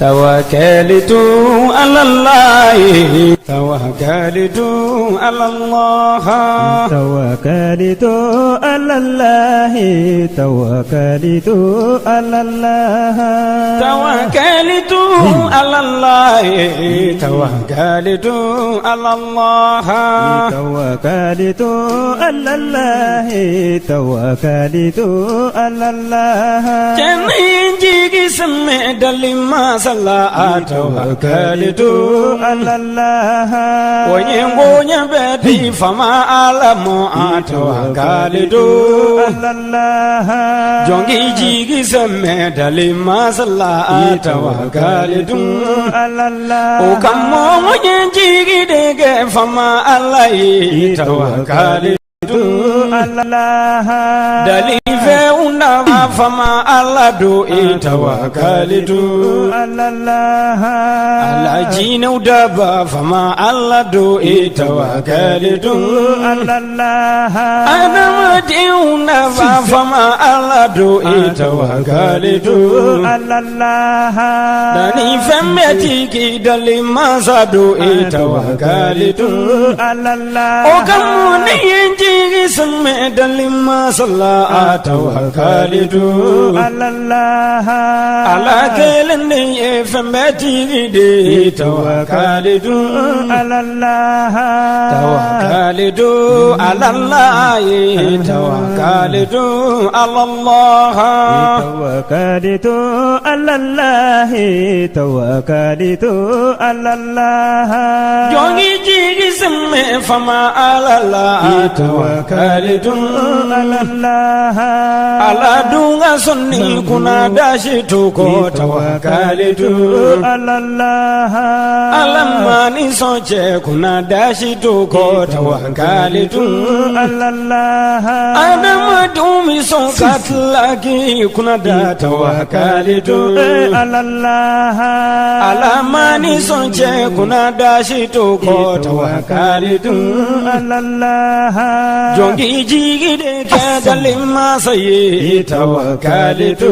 توكلت على الله توكلت على الله توكلت على الله توكلت على الله توكلت على الله توكلت على الله توكلت على الله توكلت على الله جنين جيجي سمع دلما صلاة توكلت على الله وينغونيا بدي فما علم توكلت على الله جونجي جيجي سمع دلما صلاة توكلت على الله وكم جيجي ديك فما علي توكلت على الله دليفونا فما على دو توكلت على الله على جينو دبا فما على دو توكلت على الله أنا مديونا فما على دو توكلت على الله دليفمتي دليما صدو توكلت على الله وكموني ينجي سمع دليما صلاة توكلت على الله على كلني فمتي دي توكلت على الله توكلت على الله توكلت على الله توكلت على الله توكلت على الله جوني جيجي سمع فما على الله توكلت على الله على دونغا سني كنا داشتوكو توكلت على الله على ماني سوچه كنا داشتوكو توكلت على الله أنا مدومي سوكات لكي كنا دا توكلت على الله على ماني سوچه كنا داشتوكو توكلت على الله جونجي جيجي دي كدل ما سي توكلت